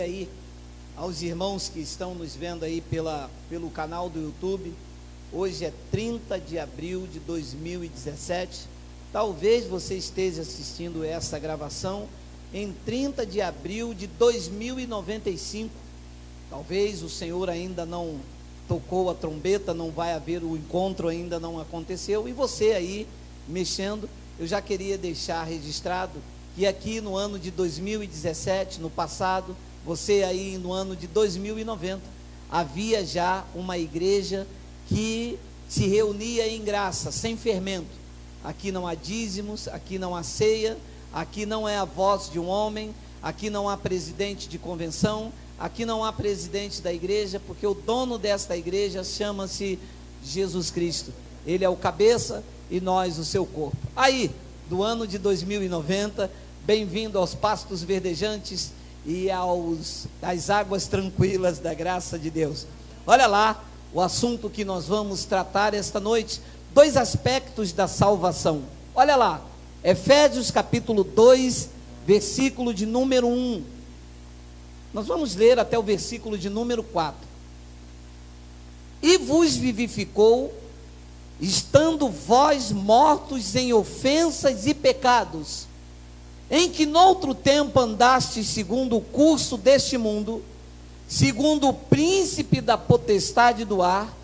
dia aí aos irmãos que estão nos vendo aí pelo canal do YouTube. Hoje é 30 de abril de 2017. Talvez você esteja assistindo essa gravação em 30 de abril de 2095. Talvez o Senhor ainda não tocou a trombeta, não vai haver o encontro, ainda não aconteceu. E você aí mexendo, eu já queria deixar registrado que aqui no ano de 2017, no passado, você aí no ano de 2090, havia já uma igreja que se reunia em graça, sem fermento. Aqui não há dízimos, aqui não há ceia, aqui não é a voz de um homem, aqui não há presidente de convenção, aqui não há presidente da igreja, porque o dono desta igreja chama-se Jesus Cristo. Ele é o cabeça e nós o seu corpo. Aí, do ano de 2090, bem-vindo aos pastos verdejantes e às águas tranquilas da graça de Deus. Olha lá o assunto que nós vamos tratar esta noite, 2 aspectos da salvação. Olha lá, Efésios capítulo 2, versículo de número 1. Nós vamos ler até o versículo de número 4. E vos vivificou, estando vós mortos em ofensas e pecados, em que noutro tempo andastes segundo o curso deste mundo, segundo o príncipe da potestade do ar,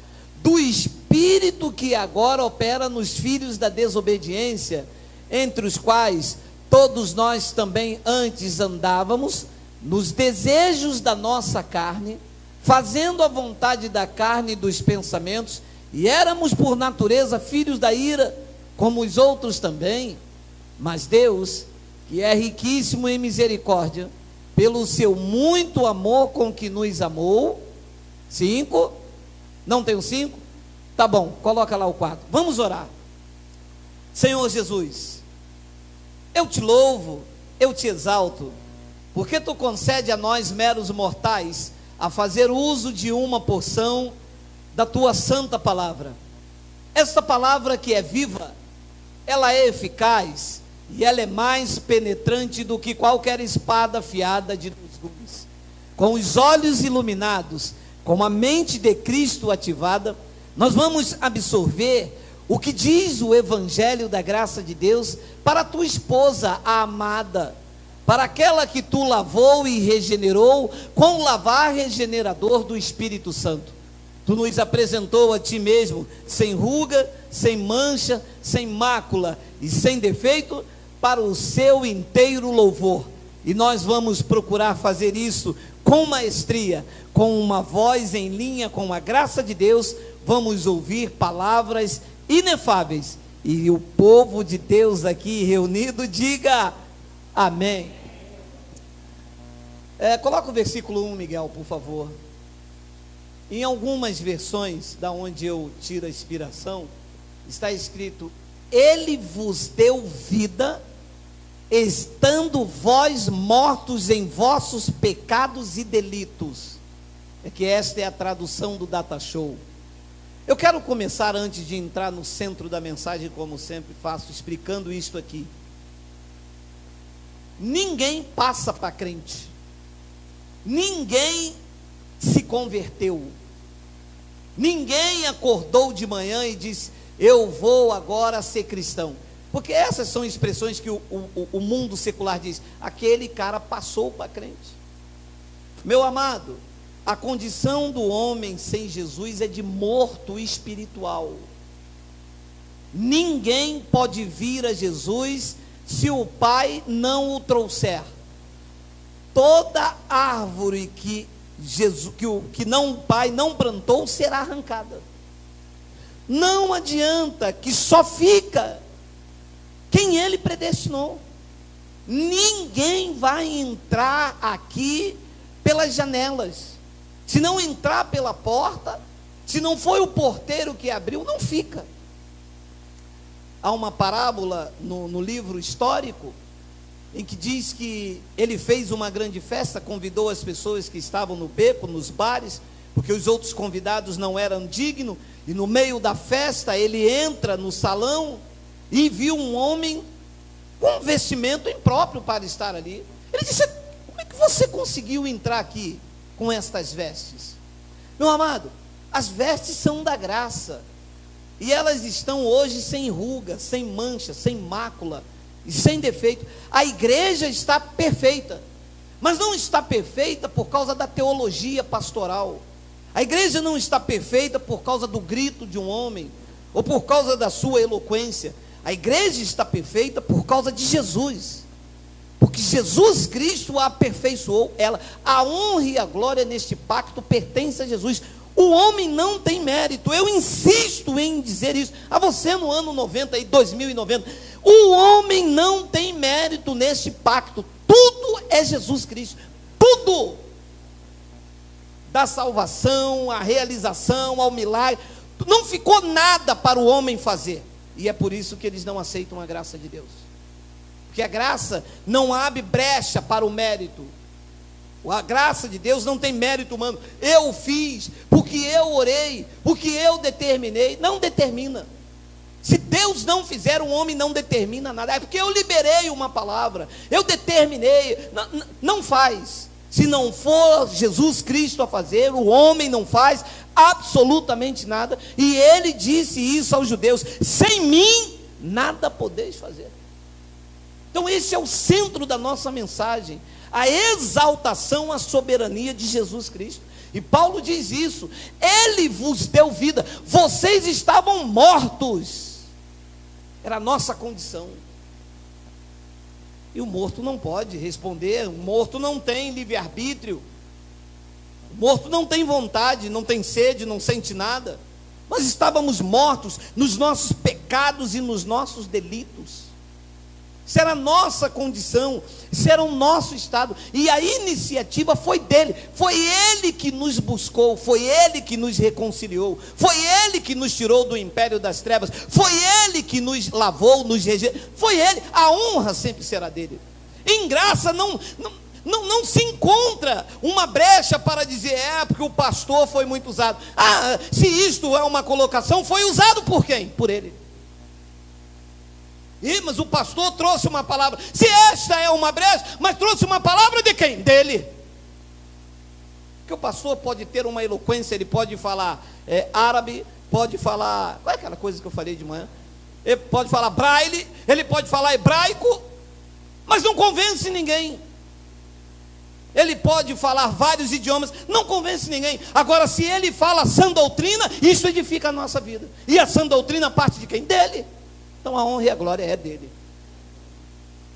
do espírito que agora opera nos filhos da desobediência, entre os quais todos nós também antes andávamos, nos desejos da nossa carne, fazendo a vontade da carne e dos pensamentos, e éramos por natureza filhos da ira, como os outros também. Mas Deus, que é riquíssimo em misericórdia, pelo seu muito amor com que nos amou. 5, não tem o 5? Tá bom, coloca lá o 4, vamos orar. Senhor Jesus, eu te louvo, eu te exalto, porque tu concede a nós meros mortais, a fazer uso de uma porção da tua santa palavra. Esta palavra que é viva, ela é eficaz, e ela é mais penetrante do que qualquer espada afiada de 2 gumes. Com os olhos iluminados, com a mente de Cristo ativada, nós vamos absorver o que diz o Evangelho da graça de Deus para a tua esposa, a amada, para aquela que tu lavou e regenerou com o lavar regenerador do Espírito Santo. Tu nos apresentou a ti mesmo, sem ruga, sem mancha, sem mácula e sem defeito, para o seu inteiro louvor. E nós vamos procurar fazer isso com maestria, com uma voz em linha com a graça de Deus. Vamos ouvir palavras inefáveis, e o povo de Deus aqui reunido diga amém. Coloca o versículo 1, Miguel, por favor. Em algumas versões, da onde eu tiro a inspiração, está escrito: Ele vos deu vida, estando vós mortos em vossos pecados e delitos. É que esta é a tradução do Data Show. Eu quero começar, antes de entrar no centro da mensagem, como sempre faço, explicando isto aqui. Ninguém passa para crente, ninguém se converteu, ninguém acordou de manhã e disse: eu vou agora ser cristão. Porque essas são expressões que o mundo secular diz: aquele cara passou para crente. Meu amado, a condição do homem sem Jesus é de morto espiritual. Ninguém pode vir a Jesus se o Pai não o trouxer. Toda árvore que o Pai não plantou será arrancada. Não adianta, que só fica quem Ele predestinou. Ninguém vai entrar aqui pelas janelas. Se não entrar pela porta, se não foi o porteiro que abriu, não fica. Há uma parábola no livro histórico, em que diz que ele fez uma grande festa, convidou as pessoas que estavam no beco, nos bares, porque os outros convidados não eram dignos, e no meio da festa ele entra no salão e viu um homem com um vestimento impróprio para estar ali. Ele disse: como é que você conseguiu entrar aqui com estas vestes? Meu amado, as vestes são da graça, e elas estão hoje sem ruga, sem mancha, sem mácula e sem defeito. A igreja está perfeita, mas não está perfeita por causa da teologia pastoral. A igreja não está perfeita por causa do grito de um homem, ou por causa da sua eloquência. A igreja está perfeita por causa de Jesus, porque Jesus Cristo a aperfeiçoou ela. A honra e a glória neste pacto pertence a Jesus. O homem não tem mérito. Eu insisto em dizer isso a você no ano 90 e 2090. O homem não tem mérito neste pacto. Tudo é Jesus Cristo. Tudo, da salvação, a realização, ao milagre, não ficou nada para o homem fazer. E é por isso que eles não aceitam a graça de Deus, porque a graça não abre brecha para o mérito. A graça de Deus não tem mérito humano. Eu fiz, porque eu orei, porque eu determinei. Não determina. Se Deus não fizer, o homem não determina nada. É porque eu liberei uma palavra, eu determinei. Não faz. Se não for Jesus Cristo a fazer, o homem não faz absolutamente nada. E ele disse isso aos judeus: sem mim nada podeis fazer. Então esse é o centro da nossa mensagem, a exaltação à soberania de Jesus Cristo. E Paulo diz isso: ele vos deu vida, vocês estavam mortos. Era a nossa condição. E o morto não pode responder, o morto não tem livre-arbítrio, o morto não tem vontade, não tem sede, não sente nada. Nós estávamos mortos nos nossos pecados e nos nossos delitos. Isso era a nossa condição, isso era o nosso estado, e a iniciativa foi dele. Foi ele que nos buscou, foi ele que nos reconciliou, foi ele que nos tirou do império das trevas, foi ele que nos lavou, nos regenerou, foi ele. A honra sempre será dele. Em graça não se encontra uma brecha para dizer, porque o pastor foi muito usado. Se isto é uma colocação, foi usado por quem? Por ele. Mas o pastor trouxe uma palavra. Se esta é uma brecha, mas trouxe uma palavra de quem? Dele. Porque o pastor pode ter uma eloquência, ele pode falar árabe, pode falar, qual é aquela coisa que eu falei de manhã? Ele pode falar braille, ele pode falar hebraico, mas não convence ninguém. Ele pode falar vários idiomas, não convence ninguém. Agora, se ele fala sã doutrina, isso edifica a nossa vida. E a sã doutrina parte de quem? Dele. Então a honra e a glória é dele.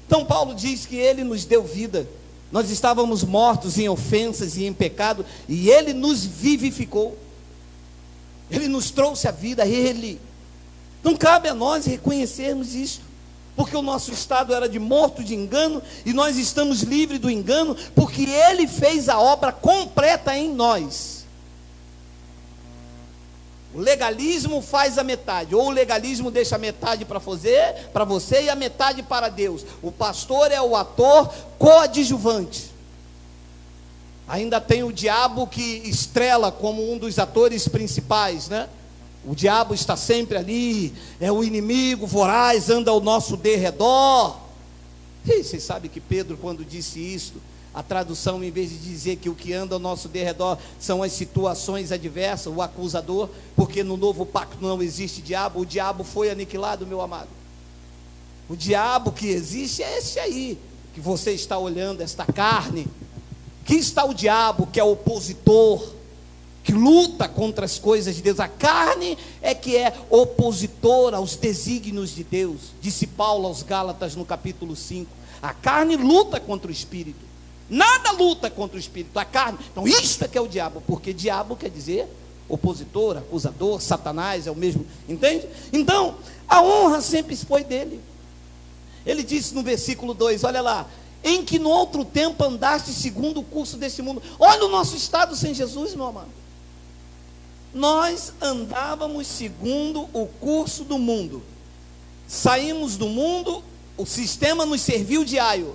Então Paulo diz que ele nos deu vida. Nós estávamos mortos em ofensas e em pecado, e ele nos vivificou. Ele nos trouxe a vida, ele. Não cabe a nós reconhecermos isso, porque o nosso estado era de morto de engano, e nós estamos livres do engano, porque ele fez a obra completa em nós. O legalismo faz a metade, ou o legalismo deixa a metade para você e a metade para Deus. O pastor é o ator coadjuvante. Ainda tem o diabo que estrela como um dos atores principais, né? O diabo está sempre ali, é o inimigo voraz, anda ao nosso derredor. E vocês sabem que Pedro, quando disse isso, a tradução, em vez de dizer que o que anda ao nosso derredor são as situações adversas, o acusador, porque no novo pacto não existe diabo. O diabo foi aniquilado, meu amado. O diabo que existe é esse aí, que você está olhando, esta carne. Aqui está o diabo, que é opositor, que luta contra as coisas de Deus. A carne é que é opositora aos desígnios de Deus, disse Paulo aos Gálatas no capítulo 5. A carne luta contra o espírito. Nada luta contra o espírito, a carne. Então isto é que é o diabo, porque diabo quer dizer opositor, acusador, Satanás é o mesmo, entende? Então a honra sempre foi dele. Ele disse no versículo 2, olha lá: em que no outro tempo andaste segundo o curso desse mundo. Olha o nosso estado sem Jesus, meu amado. Nós andávamos segundo o curso do mundo. Saímos do mundo, o sistema nos serviu de aio.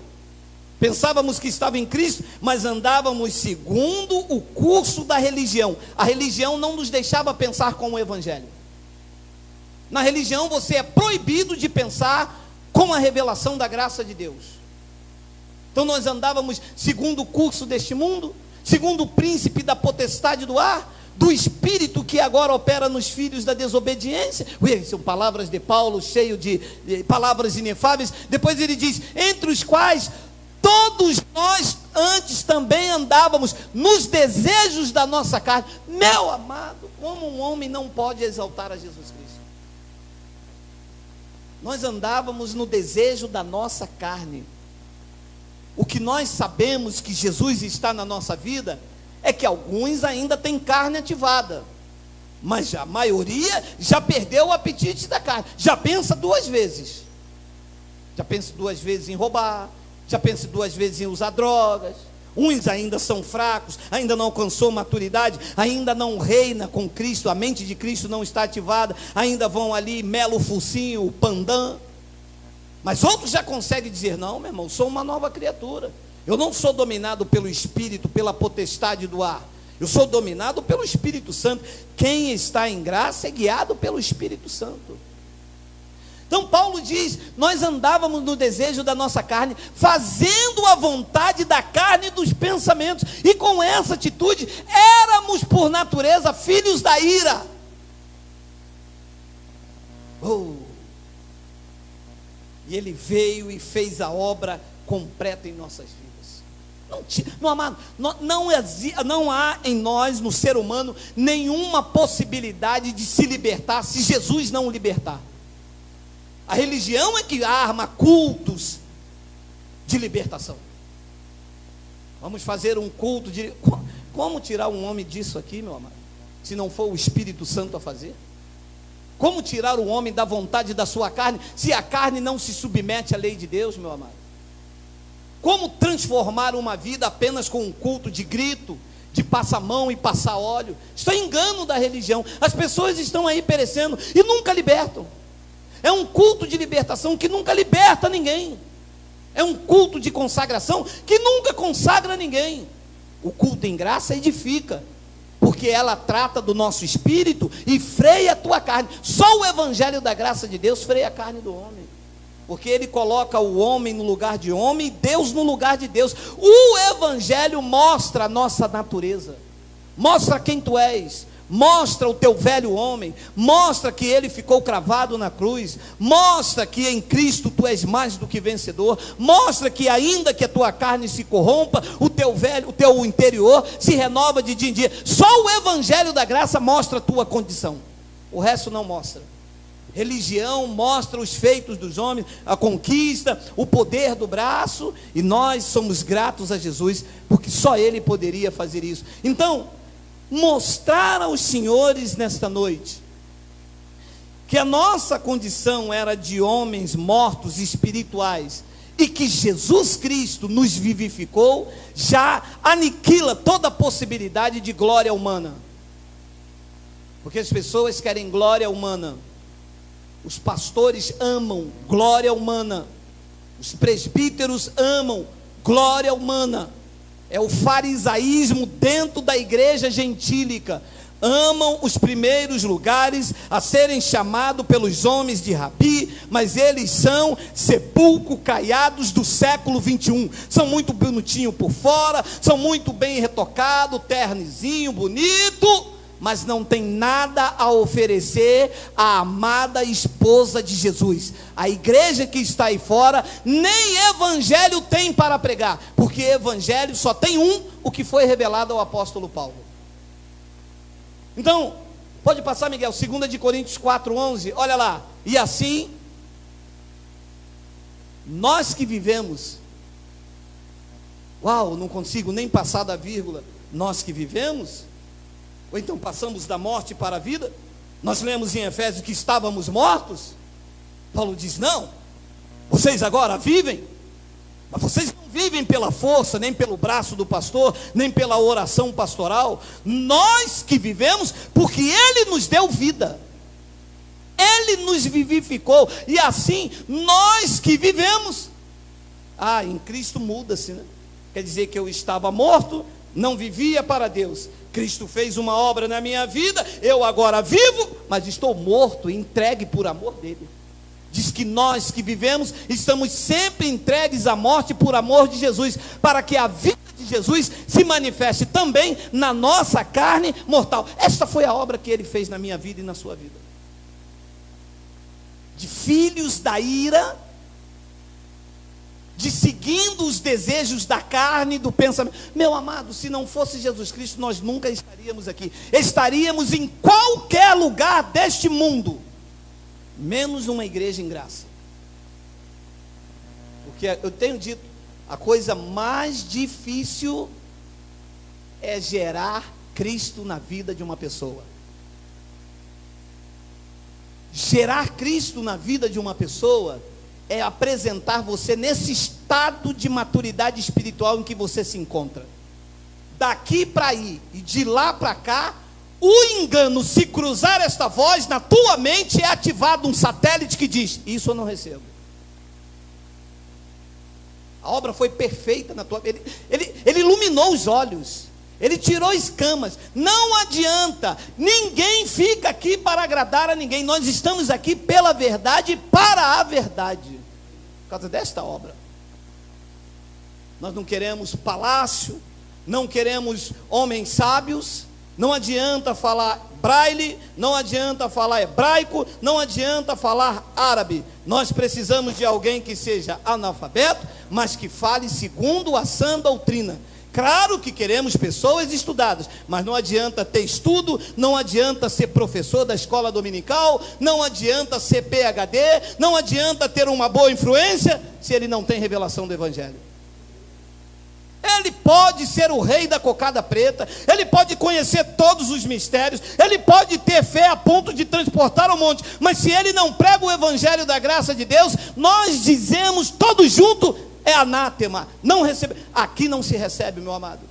Pensávamos que estava em Cristo, mas andávamos segundo o curso da religião. A religião não nos deixava pensar com o Evangelho. Na religião você é proibido de pensar com a revelação da graça de Deus. Então nós andávamos segundo o curso deste mundo, segundo o príncipe da potestade do ar, do espírito que agora opera nos filhos da desobediência. São palavras de Paulo, cheio de palavras inefáveis. Depois ele diz: entre os quais todos nós antes também andávamos nos desejos da nossa carne. Meu amado, como um homem não pode exaltar a Jesus Cristo? Nós andávamos no desejo da nossa carne. O que nós sabemos que Jesus está na nossa vida é que alguns ainda têm carne ativada, mas a maioria já perdeu o apetite da carne, já pensa duas vezes em roubar, já pensa duas vezes em usar drogas. Uns ainda são fracos, ainda não alcançou maturidade, ainda não reina com Cristo, a mente de Cristo não está ativada, ainda vão ali melo focinho, o pandã. Mas outros já conseguem dizer: não, meu irmão, sou uma nova criatura. Eu não sou dominado pelo Espírito, pela potestade do ar. Eu sou dominado pelo Espírito Santo. Quem está em graça é guiado pelo Espírito Santo. Então Paulo diz: nós andávamos no desejo da nossa carne, fazendo a vontade da carne e dos pensamentos. E com essa atitude, éramos por natureza filhos da ira. E ele veio e fez a obra completa em nossas vidas. Não, amado, não há em nós, no ser humano, nenhuma possibilidade de se libertar se Jesus não o libertar. A religião é que arma cultos de libertação. Vamos fazer um culto de... Como tirar um homem disso aqui, meu amado, se não for o Espírito Santo a fazer? Como tirar o homem da vontade da sua carne, se a carne não se submete à lei de Deus, meu amado? Como transformar uma vida apenas com um culto de grito, de passar a mão e passar óleo? Isso é engano da religião. As pessoas estão aí perecendo e nunca libertam. É um culto de libertação que nunca liberta ninguém. É um culto de consagração que nunca consagra ninguém. O culto em graça edifica, porque ela trata do nosso espírito e freia a tua carne. Só o evangelho da graça de Deus freia a carne do homem, porque ele coloca o homem no lugar de homem e Deus no lugar de Deus. O evangelho mostra a nossa natureza, mostra quem tu és, mostra o teu velho homem, mostra que ele ficou cravado na cruz, mostra que em Cristo tu és mais do que vencedor, mostra que ainda que a tua carne se corrompa, o teu interior se renova de dia em dia. Só o evangelho da graça mostra a tua condição, o resto não mostra. Religião mostra os feitos dos homens, a conquista, o poder do braço, e nós somos gratos a Jesus, porque só Ele poderia fazer isso. Então, mostrar aos senhores nesta noite, que a nossa condição era de homens mortos espirituais, e que Jesus Cristo nos vivificou, já aniquila toda a possibilidade de glória humana, porque as pessoas querem glória humana. Os pastores amam glória humana, os presbíteros amam glória humana. É o farisaísmo dentro da igreja gentílica. Amam os primeiros lugares a serem chamados pelos homens de rabi, mas eles são sepulcro caiados do século 21. São muito bonitinhos por fora, são muito bem retocados, ternezinho, bonito, mas não tem nada a oferecer à amada esposa de Jesus. A igreja que está aí fora, nem evangelho tem para pregar, porque evangelho só tem um, o que foi revelado ao apóstolo Paulo. Então, pode passar, Miguel, 2 de Coríntios 4:11, olha lá. E assim, nós que vivemos, não consigo nem passar da vírgula, nós que vivemos, ou então passamos da morte para a vida. Nós lemos em Efésios que estávamos mortos. Paulo diz: não, vocês agora vivem, mas vocês não vivem pela força, nem pelo braço do pastor, nem pela oração pastoral. Nós que vivemos, porque Ele nos deu vida, Ele nos vivificou, e assim, nós que vivemos. Em Cristo muda-se, né? Quer dizer que eu estava morto, não vivia para Deus. Cristo fez uma obra na minha vida, eu agora vivo, mas estou morto, entregue por amor dele. diz que nós que vivemos estamos sempre entregues à morte por amor de Jesus, para que a vida de Jesus se manifeste também na nossa carne mortal. Esta foi a obra que ele fez na minha vida e na sua vida. De filhos da ira, de seguindo os desejos da carne e do pensamento. Meu amado, se não fosse Jesus Cristo, nós nunca estaríamos aqui. Estaríamos em qualquer lugar deste mundo, menos uma igreja em graça. Porque eu tenho dito, a coisa mais difícil é gerar Cristo na vida de uma pessoa. Gerar Cristo na vida de uma pessoa é apresentar você nesse estado de maturidade espiritual em que você se encontra. Daqui para aí e de lá para cá, o engano, se cruzar esta voz, na tua mente é ativado um satélite que diz: isso eu não recebo. A obra foi perfeita na tua vida. Ele iluminou os olhos, ele tirou escamas. Não adianta, ninguém fica aqui para agradar a ninguém. Nós estamos aqui pela verdade e para a verdade, por causa desta obra. Nós não queremos palácio, não queremos homens sábios. Não adianta falar braille, não adianta falar hebraico, não adianta falar árabe. Nós precisamos de alguém que seja analfabeto, mas que fale segundo a sã doutrina. Claro que queremos pessoas estudadas, mas não adianta ter estudo, não adianta ser professor da escola dominical, não adianta ser PhD, não adianta ter uma boa influência, se ele não tem revelação do Evangelho. Ele pode ser o rei da cocada preta, ele pode conhecer todos os mistérios, ele pode ter fé a ponto de transportar o monte, mas se ele não prega o Evangelho da graça de Deus, nós dizemos todos juntos: é anátema, não recebe. Aqui não se recebe, meu amado,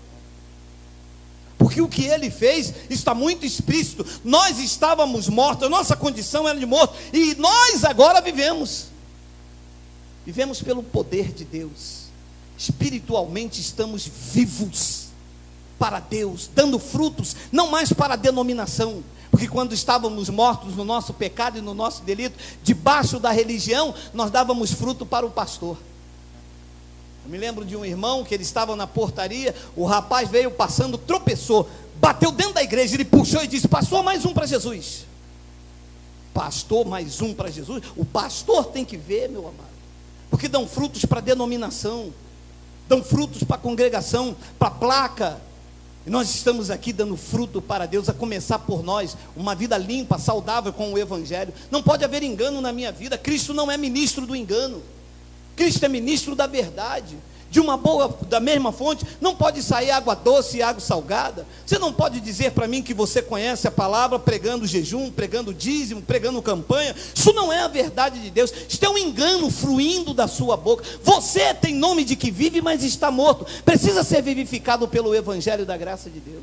porque o que ele fez está muito explícito. Nós estávamos mortos, a nossa condição era de morto, e nós agora vivemos pelo poder de Deus. Espiritualmente estamos vivos para Deus, dando frutos, não mais para a denominação, porque quando estávamos mortos no nosso pecado e no nosso delito, debaixo da religião, nós dávamos fruto para o pastor. Eu me lembro de um irmão que ele estava na portaria, o rapaz veio passando, tropeçou, bateu dentro da igreja, ele puxou e disse: pastor, mais um para Jesus. Pastor, mais um para Jesus? O pastor tem que ver, meu amado, porque dão frutos para a denominação, dão frutos para a congregação, para a placa, e nós estamos aqui dando fruto para Deus, a começar por nós, uma vida limpa, saudável com o Evangelho. Não pode haver engano na minha vida. Cristo não é ministro do engano, Cristo é ministro da verdade. De uma boa, da mesma fonte, não pode sair água doce e água salgada. Você não pode dizer para mim que você conhece a palavra pregando jejum, pregando dízimo, pregando campanha. Isso não é a verdade de Deus. Isso é um engano fluindo da sua boca. Você tem nome de que vive, mas está morto. Precisa ser vivificado pelo Evangelho da graça de Deus.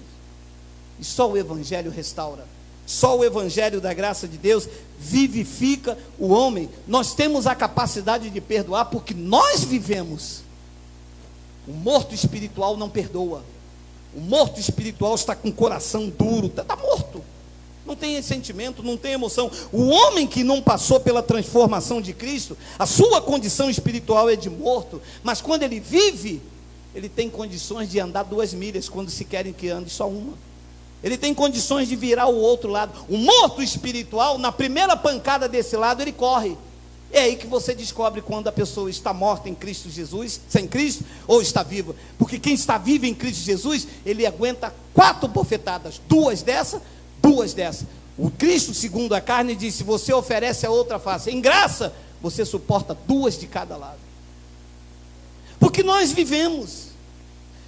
E só o Evangelho restaura. Só o Evangelho da graça de Deus vivifica o homem. Nós temos a capacidade de perdoar porque nós vivemos. O morto espiritual não perdoa. O morto espiritual está com o coração duro, está morto, não tem sentimento, não tem emoção. O homem que não passou pela transformação de Cristo, a sua condição espiritual é de morto, mas quando ele vive, ele tem condições de andar 2 milhas, quando se querem que ande só uma. Ele tem condições de virar o outro lado. O morto espiritual, na primeira pancada desse lado, ele corre. É aí que você descobre quando a pessoa está morta em Cristo Jesus, sem Cristo, ou está viva. Porque quem está vivo em Cristo Jesus, ele aguenta 4 bofetadas, 2 dessa, 2 dessa. O Cristo, segundo a carne, disse: você oferece a outra face. Em graça, você suporta 2 de cada lado. Porque nós vivemos.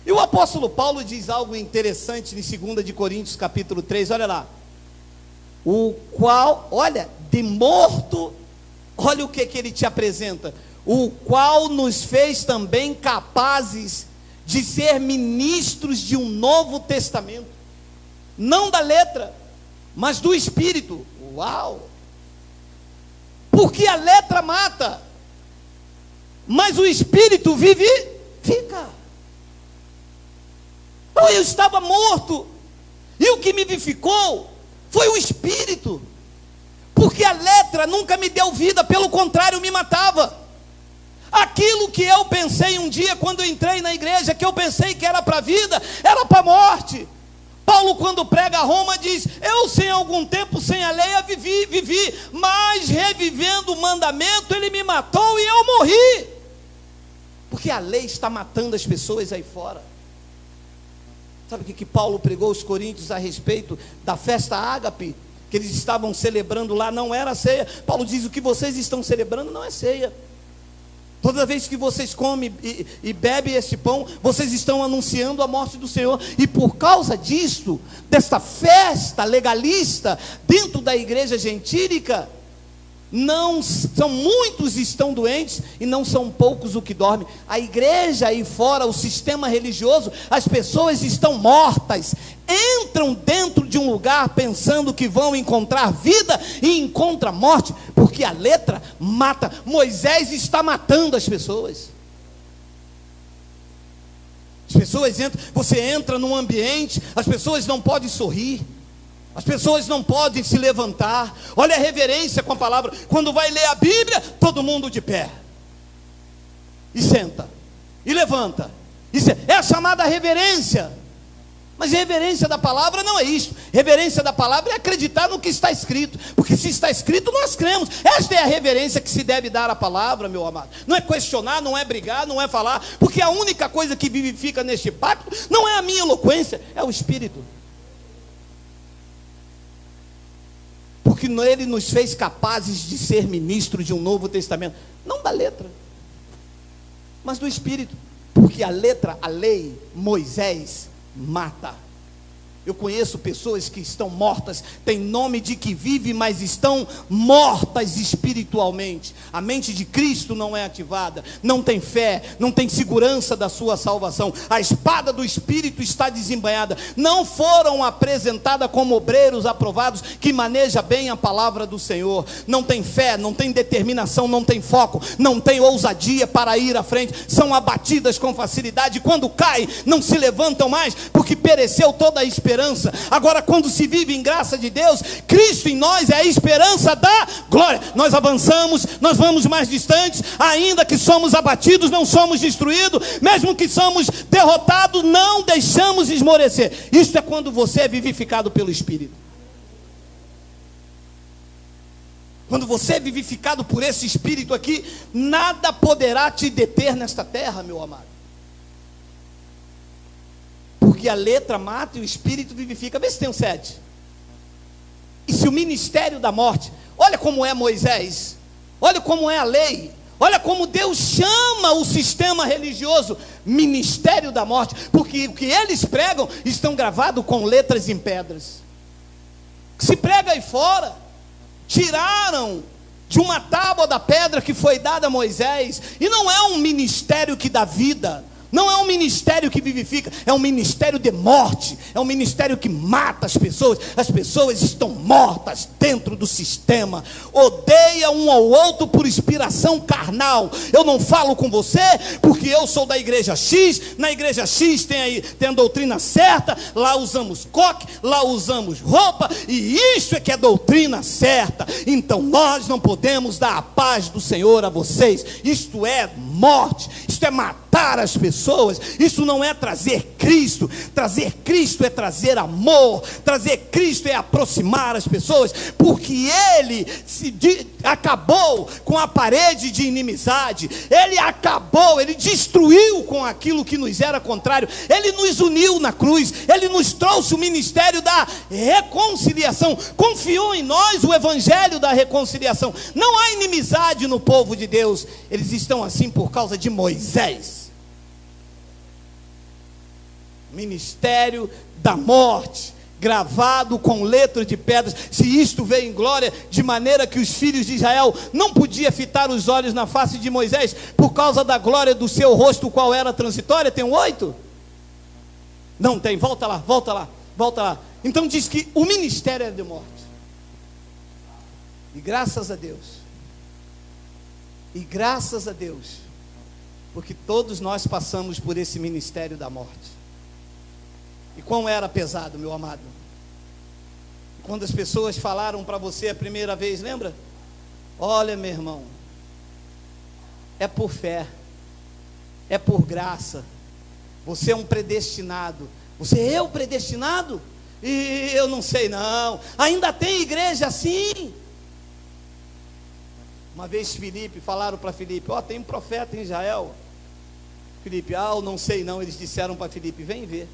E o apóstolo Paulo diz algo interessante em 2 de Coríntios capítulo 3, olha lá. O qual, olha, de morto, olha o que ele te apresenta: o qual nos fez também capazes de ser ministros de um novo testamento, não da letra, mas do Espírito. Uau! Porque a letra mata, mas o Espírito vivifica. Eu estava morto, e o que me vivificou foi o Espírito. Porque a letra nunca me deu vida, pelo contrário, me matava. Aquilo que eu pensei um dia, quando eu entrei na igreja, que eu pensei que era para a vida, era para a morte. Paulo, quando prega a Roma, diz: eu sem algum tempo sem a lei vivi, mas revivendo o mandamento, ele me matou e eu morri. Porque a lei está matando as pessoas aí fora. Sabe o que Paulo pregou aos coríntios a respeito da festa ágape, que eles estavam celebrando lá? Não era ceia. Paulo diz: o que vocês estão celebrando não é ceia. Toda vez que vocês comem e bebem este pão, vocês estão anunciando a morte do Senhor. E por causa disso, desta festa legalista dentro da igreja gentílica, não são muitos estão doentes e não são poucos o que dormem. A igreja aí fora, o sistema religioso, as pessoas estão mortas, entram dentro de um lugar pensando que vão encontrar vida e encontram morte, porque a letra mata. Moisés está matando as pessoas. As pessoas entram, você entra num ambiente, as pessoas não podem sorrir, as pessoas não podem se levantar. Olha a reverência com a palavra. Quando vai ler a Bíblia, todo mundo de pé, e senta, e levanta. Isso é a chamada reverência. Mas reverência da palavra não é isso. Reverência da palavra é acreditar no que está escrito, porque se está escrito, nós cremos. Esta é a reverência que se deve dar à palavra, meu amado. Não é questionar, não é brigar, não é falar, porque a única coisa que vivifica neste pacto não é a minha eloquência, é o Espírito. Porque ele nos fez capazes de ser ministro de um novo testamento, não da letra, mas do Espírito. Porque a letra, a lei, Moisés, mata. Eu conheço pessoas que estão mortas, têm nome de que vivem, mas estão mortas espiritualmente. A mente de Cristo não é ativada, não tem fé, não tem segurança da sua salvação. A espada do Espírito está desembainhada. Não foram apresentadas como obreiros aprovados, que maneja bem a palavra do Senhor. Não tem fé, não tem determinação, não tem foco, não tem ousadia para ir à frente. São abatidas com facilidade. Quando caem, não se levantam mais, porque pereceu toda a esperança. Agora, quando se vive em graça de Deus, Cristo em nós é a esperança da glória. Nós avançamos, nós vamos mais distantes. Ainda que somos abatidos, não somos destruídos. Mesmo que somos derrotados, não deixamos esmorecer. Isso é quando você é vivificado pelo Espírito. Quando você é vivificado por esse Espírito aqui, nada poderá te deter nesta terra, meu amado. Porque a letra mata e o Espírito vivifica. Vê se tem um 7. E se o ministério da morte, olha como é Moisés, olha como é a lei, olha como Deus chama o sistema religioso, ministério da morte, porque o que eles pregam estão gravados com letras em pedras. Se prega aí fora, tiraram de uma tábua da pedra que foi dada a Moisés, e não é um ministério que dá vida, não é um ministério que vivifica, é um ministério de morte, é um ministério que mata as pessoas estão mortas dentro do sistema, odeia um ao outro por inspiração carnal. Eu não falo com você, porque eu sou da igreja X, na igreja X tem a doutrina certa, lá usamos coque, lá usamos roupa, e isso é que é doutrina certa. Então nós não podemos dar a paz do Senhor a vocês. Isto é morte, isto é matar as pessoas. Isso não é trazer Cristo. Trazer Cristo é trazer amor. Trazer Cristo é aproximar as pessoas, porque Ele acabou com a parede de inimizade. Ele acabou, Ele destruiu com aquilo que nos era contrário. Ele nos uniu na cruz. Ele nos trouxe o ministério da reconciliação. Confiou em nós o evangelho da reconciliação. Não há inimizade no povo de Deus. Eles estão assim por causa de Moisés. Ministério da morte, gravado com letras de pedras. Se isto veio em glória, de maneira que os filhos de Israel não podiam fitar os olhos na face de Moisés, por causa da glória do seu rosto, qual era transitória. Tem um 8? Não tem, volta lá. Então diz que o ministério era de morte. E graças a Deus, porque todos nós passamos por esse ministério da morte. E quão era pesado, meu amado. Quando as pessoas falaram para você a primeira vez, lembra? Olha, meu irmão, é por fé, é por graça, você é um predestinado. Você é o predestinado? E eu não sei não, ainda tem igreja assim. Uma vez falaram para Filipe, tem um profeta em Israel. Filipe, eu não sei não. Eles disseram para Filipe, vem ver.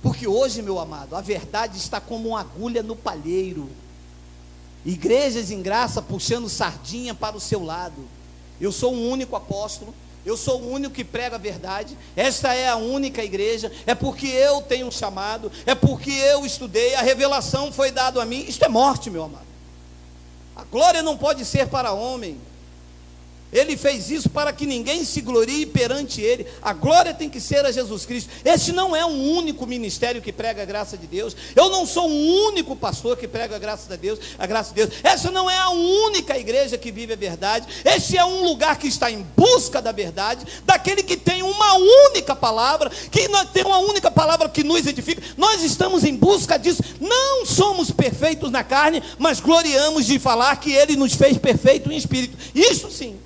Porque hoje, meu amado, a verdade está como uma agulha no palheiro. Igrejas em graça puxando sardinha para o seu lado. Eu sou um único apóstolo, eu sou o único que prega a verdade, esta é a única igreja, é porque eu tenho um chamado, é porque eu estudei, a revelação foi dada a mim. Isto é morte, meu amado. A glória não pode ser para homem. Ele fez isso para que ninguém se glorie perante Ele. A glória tem que ser a Jesus Cristo. Este não é um único ministério que prega a graça de Deus. Eu não sou um único pastor que prega a graça de Deus. Essa não é a única igreja que vive a verdade. Este é um lugar que está em busca da verdade, daquele que tem uma única palavra, que tem uma única palavra que nos edifica. Nós estamos em busca disso. Não somos perfeitos na carne, mas gloriamos de falar que Ele nos fez perfeito em espírito. Isso sim.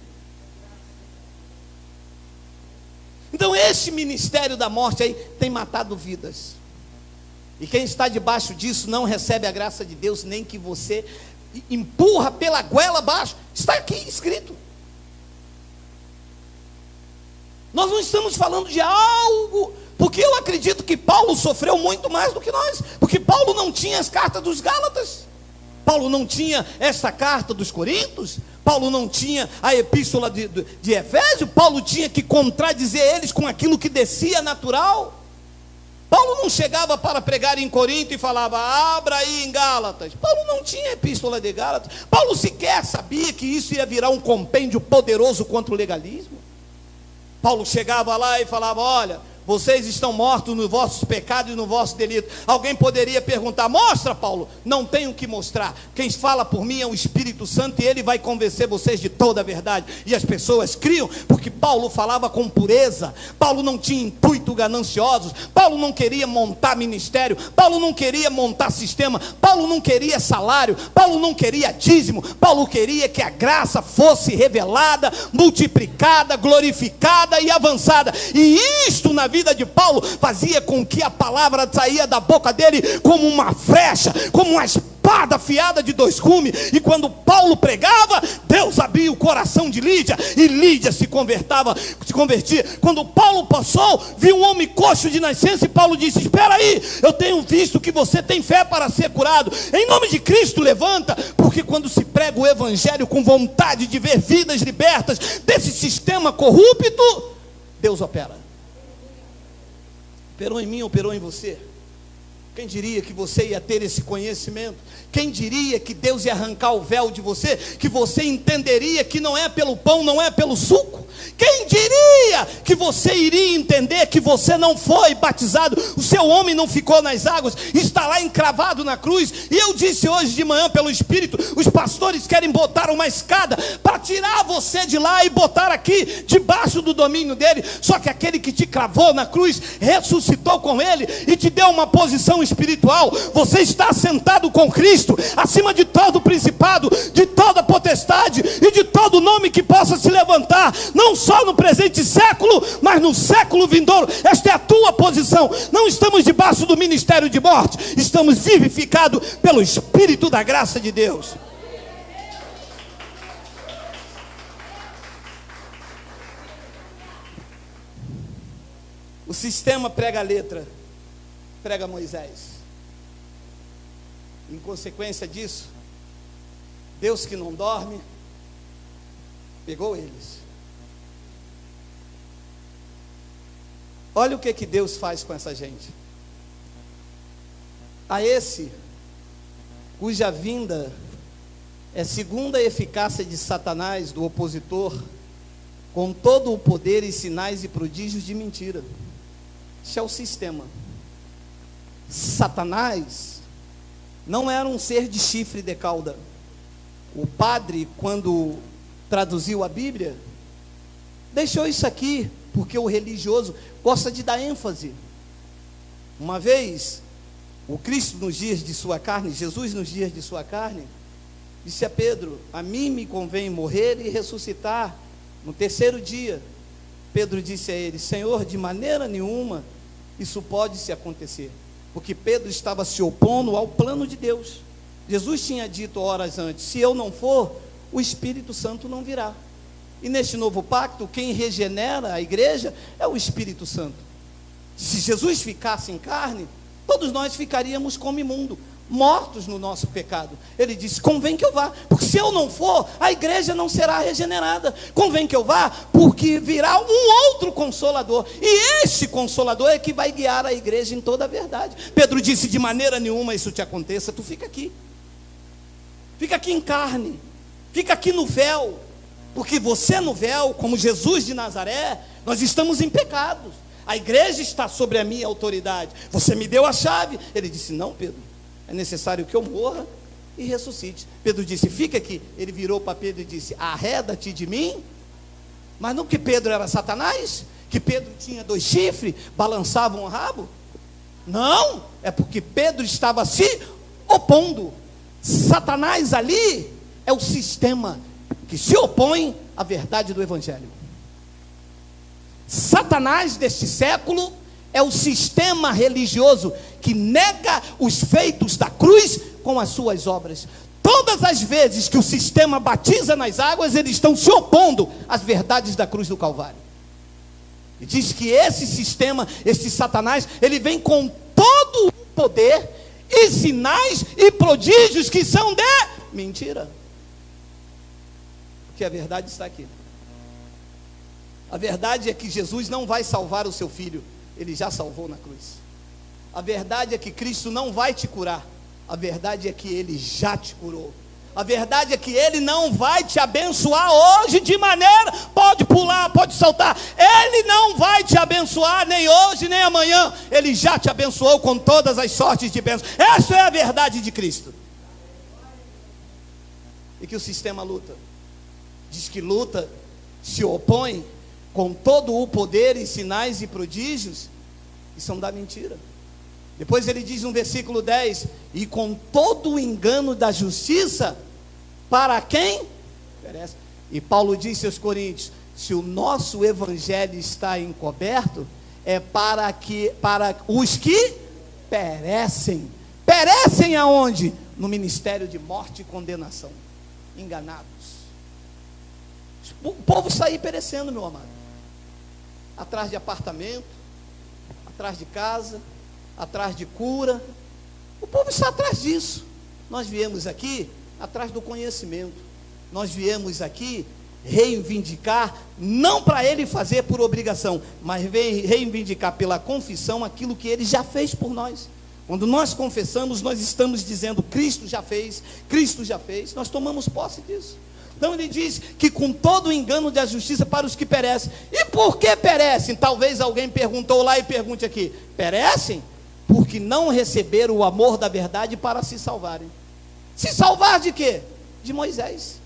Então esse ministério da morte aí tem matado vidas. E quem está debaixo disso não recebe a graça de Deus, nem que você empurra pela goela abaixo. Está aqui escrito. Nós não estamos falando de algo, porque eu acredito que Paulo sofreu muito mais do que nós, porque Paulo não tinha as cartas dos Gálatas, Paulo não tinha esta carta dos Coríntios, Paulo não tinha a epístola de Efésio. Paulo tinha que contradizer eles com aquilo que descia natural. Paulo não chegava para pregar em Corinto e falava, abra aí em Gálatas. Paulo não tinha epístola de Gálatas. Paulo sequer sabia que isso ia virar um compêndio poderoso contra o legalismo. Paulo chegava lá e falava, olha, vocês estão mortos nos vossos pecados e no vosso delito. Alguém poderia perguntar, mostra, Paulo. Não tenho o que mostrar. Quem fala por mim é o Espírito Santo, e ele vai convencer vocês de toda a verdade. E as pessoas criam, porque Paulo falava com pureza. Paulo não tinha intuito gananciosos. Paulo não queria montar ministério. Paulo não queria montar sistema. Paulo não queria salário. Paulo não queria dízimo. Paulo queria que a graça fosse revelada, multiplicada, glorificada e avançada. E isto na vida de Paulo fazia com que a palavra saía da boca dele como uma flecha, como uma espada afiada de dois gumes. E quando Paulo pregava, Deus abria o coração de Lídia, e Lídia se convertia. Quando Paulo passou, viu um homem coxo de nascença, e Paulo disse, espera aí, eu tenho visto que você tem fé para ser curado, em nome de Cristo levanta. Porque quando se prega o evangelho com vontade de ver vidas libertas desse sistema corrupto, Deus opera. Operou em mim, operou em você. Quem diria que você ia ter esse conhecimento? Quem diria que Deus ia arrancar o véu de você? Que você entenderia que não é pelo pão, não é pelo suco? Quem diria que você iria entender que você não foi batizado, o seu homem não ficou nas águas, está lá encravado na cruz? E eu disse hoje de manhã pelo Espírito, os pastores querem botar uma escada para tirar você de lá e botar aqui debaixo do domínio dele. Só que aquele que te cravou na cruz ressuscitou com ele e te deu uma posição espiritual. Você está sentado com Cristo acima de todo principado, de toda potestade e de todo nome que possa se levantar, não só no presente século, mas no século vindouro. Esta é a tua posição. Não estamos debaixo do ministério de morte, estamos vivificados pelo Espírito da graça de Deus. O sistema prega a letra, prega Moisés. Em consequência disso, Deus que não dorme, pegou eles. Olha o que Deus faz com essa gente. A esse, cuja vinda é segundo a eficácia de Satanás, do opositor, com todo o poder e sinais e prodígios de mentira. Isso é o sistema. Satanás não era um ser de chifre de cauda. O padre, quando traduziu a Bíblia, deixou isso aqui, porque o religioso gosta de dar ênfase. Uma vez, O Cristo nos dias de sua carne, Jesus nos dias de sua carne, disse a Pedro: a mim me convém morrer e ressuscitar no terceiro dia. Pedro disse a ele: Senhor, de maneira nenhuma isso pode se acontecer, porque Pedro estava se opondo ao plano de Deus. Jesus tinha dito horas antes: se eu não for, o Espírito Santo não virá. E neste novo pacto, quem regenera a igreja é o Espírito Santo. Se Jesus ficasse em carne, todos nós ficaríamos como imundo, mortos no nosso pecado. Ele disse: convém que eu vá, porque se eu não for, a igreja não será regenerada. Convém que eu vá, porque virá um outro Consolador, e este Consolador é que vai guiar a igreja em toda a verdade. Pedro disse: de maneira nenhuma isso te aconteça, tu fica aqui em carne, fica aqui no véu, porque você no véu, como Jesus de Nazaré, nós estamos em pecados. A igreja está sobre a minha autoridade. Você me deu a chave. Ele disse: não, Pedro, é necessário que eu morra e ressuscite. Pedro disse: fica aqui. Ele virou para Pedro e disse: arreda-te de mim. Mas não que Pedro era Satanás, que Pedro tinha 2 chifres, balançava um rabo. Não, é porque Pedro estava se opondo. Satanás ali é o sistema que se opõe à verdade do Evangelho. Satanás deste século é o sistema religioso que nega os feitos da cruz com as suas obras. Todas as vezes que o sistema batiza nas águas, eles estão se opondo às verdades da cruz do Calvário. E diz que esse sistema, esse Satanás, ele vem com todo o poder e sinais e prodígios que são de mentira. Porque a verdade está aqui. A verdade é que Jesus não vai salvar o seu filho, ele já salvou na cruz. A verdade é que Cristo não vai te curar, a verdade é que ele já te curou. A verdade é que ele não vai te abençoar hoje de maneira, pode pular, pode saltar, ele não vai te abençoar nem hoje nem amanhã, ele já te abençoou com todas as sortes de bênçãos. Essa é a verdade de Cristo. E que o sistema luta, diz que luta, se opõe com todo o poder e sinais e prodígios, e são da mentira. Depois ele diz no versículo 10: e com todo o engano da justiça, para quem perece. E Paulo disse aos Coríntios: se o nosso evangelho está encoberto, é para os que perecem. Perecem aonde? No ministério de morte e condenação. Enganados. O povo está aí perecendo, meu amado, atrás de apartamento, atrás de casa, atrás de cura. O povo está atrás disso. Nós viemos aqui atrás do conhecimento. Nós viemos aqui reivindicar, não para ele fazer por obrigação, mas reivindicar pela confissão aquilo que ele já fez por nós. Quando nós confessamos, nós estamos dizendo: Cristo já fez, Cristo já fez. Nós tomamos posse disso. Então ele diz que com todo o engano da justiça para os que perecem. E por que perecem? Talvez alguém perguntou lá e pergunte aqui: perecem? Porque não receberam o amor da verdade para se salvarem. Se salvar de quê? De Moisés,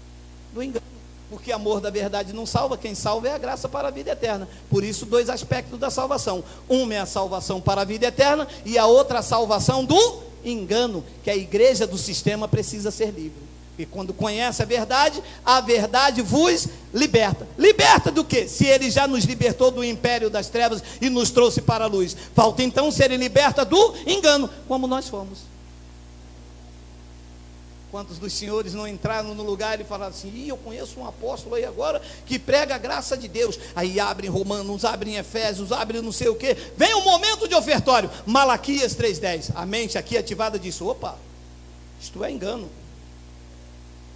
do engano. Porque amor da verdade não salva, quem salva é a graça para a vida eterna. Por isso, 2 aspectos da salvação: uma é a salvação para a vida eterna, e a outra a salvação do engano, que a igreja do sistema precisa ser livre. E quando conhece a verdade vos liberta. Liberta do quê? Se ele já nos libertou do império das trevas e nos trouxe para a luz, falta então ser liberta do engano, como nós fomos. Quantos dos senhores não entraram no lugar e falaram assim: eu conheço um apóstolo aí agora que prega a graça de Deus. Aí abrem Romanos, abrem Efésios, abrem não sei o que. Vem o momento de ofertório, Malaquias 3:10. A mente aqui ativada disse: opa, isto é engano.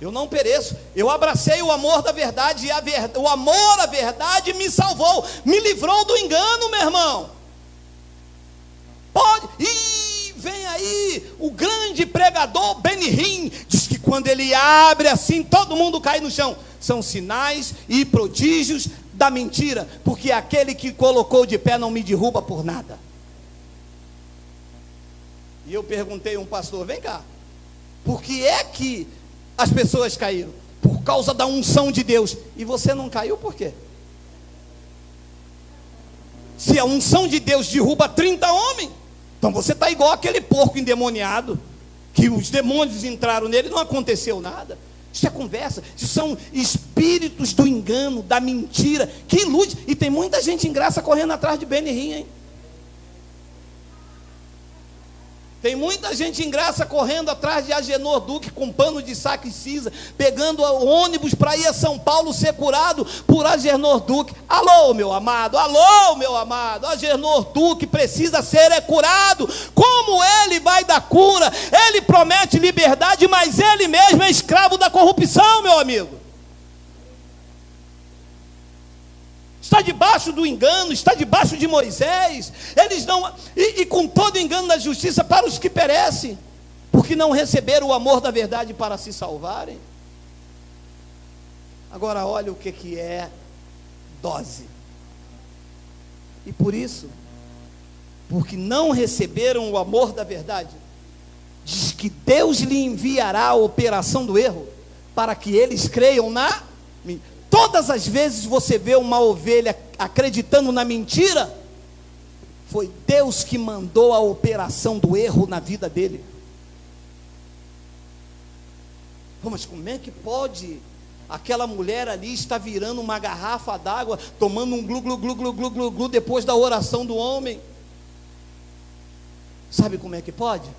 Eu não pereço, eu abracei o amor da verdade, e o amor à verdade me salvou, me livrou do engano, meu irmão. Pode, e vem aí o grande pregador Benny Hinn, diz que quando ele abre assim, todo mundo cai no chão. São sinais e prodígios da mentira, porque aquele que colocou de pé não me derruba por nada. E eu perguntei a um pastor: vem cá, por que é que as pessoas caíram? Por causa da unção de Deus. E você não caiu por quê? Se a unção de Deus derruba 30 homens, Então você está igual aquele porco endemoniado, que os demônios entraram nele e não aconteceu nada. Isso é conversa, isso são espíritos do engano, da mentira, que ilude. E tem muita gente em graça correndo atrás de Benihim, hein? Tem muita gente em graça correndo atrás de Agenor Duque com pano de saco e cinza, pegando ônibus para ir a São Paulo ser curado por Agenor Duque. Alô, meu amado, Agenor Duque precisa ser curado. Como ele vai dar cura? Ele promete liberdade, mas ele mesmo é escravo da corrupção, meu amigo. Está debaixo do engano, está debaixo de Moisés. Eles não, e com todo engano da justiça para os que perecem, porque não receberam o amor da verdade para se salvarem. Agora olha o que é dose. E por isso, porque não receberam o amor da verdade, diz que Deus lhe enviará a operação do erro, para que eles creiam na mentira. Todas as vezes você vê uma ovelha acreditando na mentira, foi Deus que mandou a operação do erro na vida dele. Mas como é que pode aquela mulher ali estar virando uma garrafa d'água, tomando um glu, glu, glu, glu, glu, glu, glu, depois da oração do homem? Sabe como é que pode?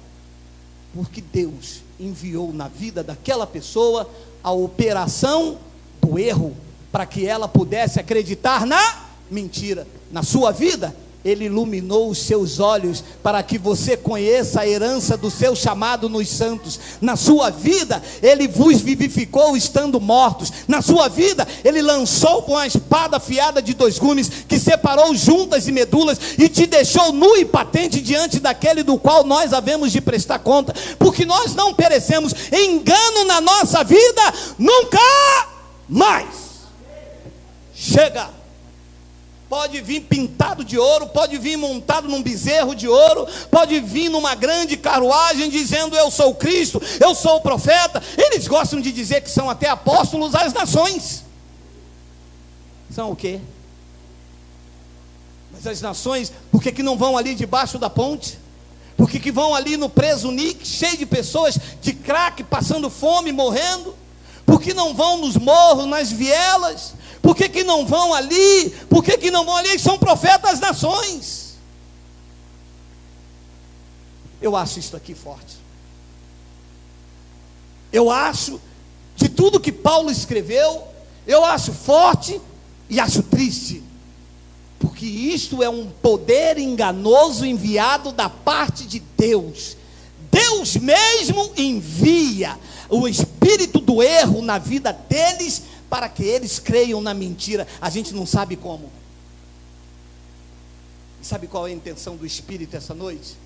Porque Deus enviou na vida daquela pessoa a operação do erro, para que ela pudesse acreditar na mentira. Na sua vida, Ele iluminou os seus olhos, para que você conheça a herança do seu chamado nos santos. Na sua vida, Ele vos vivificou estando mortos. Na sua vida, Ele lançou com a espada afiada de 2 gumes, que separou juntas e medulas, e te deixou nu e patente diante daquele do qual nós havemos de prestar conta, porque nós não perecemos. Engano na nossa vida, nunca mais. Chega. Pode vir pintado de ouro, pode vir montado num bezerro de ouro, pode vir numa grande carruagem dizendo eu sou Cristo, eu sou o profeta. Eles gostam de dizer que são até apóstolos às nações. São o quê? Mas as nações, por que não vão ali debaixo da ponte? Por que vão ali no preso Nick, cheio de pessoas de crack, passando fome, morrendo? Por que não vão nos morros, nas vielas? Por que não vão ali? Por que não vão ali? Eles são profetas das nações. Eu acho isso aqui forte. Eu acho, de tudo que Paulo escreveu, eu acho forte e acho triste. Porque isto é um poder enganoso enviado da parte de Deus. Deus mesmo envia o espírito do erro na vida deles, para que eles creiam na mentira. A gente não sabe como. E sabe qual é a intenção do Espírito essa noite?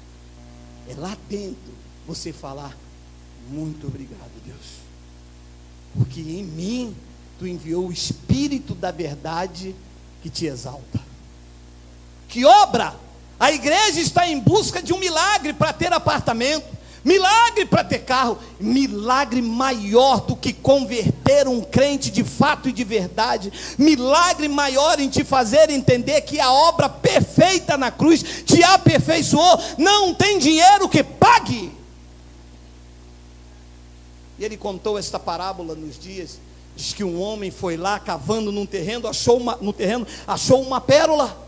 É lá dentro você falar: muito obrigado, Deus, porque em mim tu enviou o Espírito da verdade que te exalta. Que obra? A igreja está em busca de um milagre para ter apartamento, milagre para ter carro. Milagre maior do que converter um crente de fato e de verdade. Milagre maior em te fazer entender que a obra perfeita na cruz te aperfeiçoou. Não tem dinheiro que pague. E ele contou esta parábola nos dias. Diz que um homem foi lá cavando num terreno, achou uma pérola.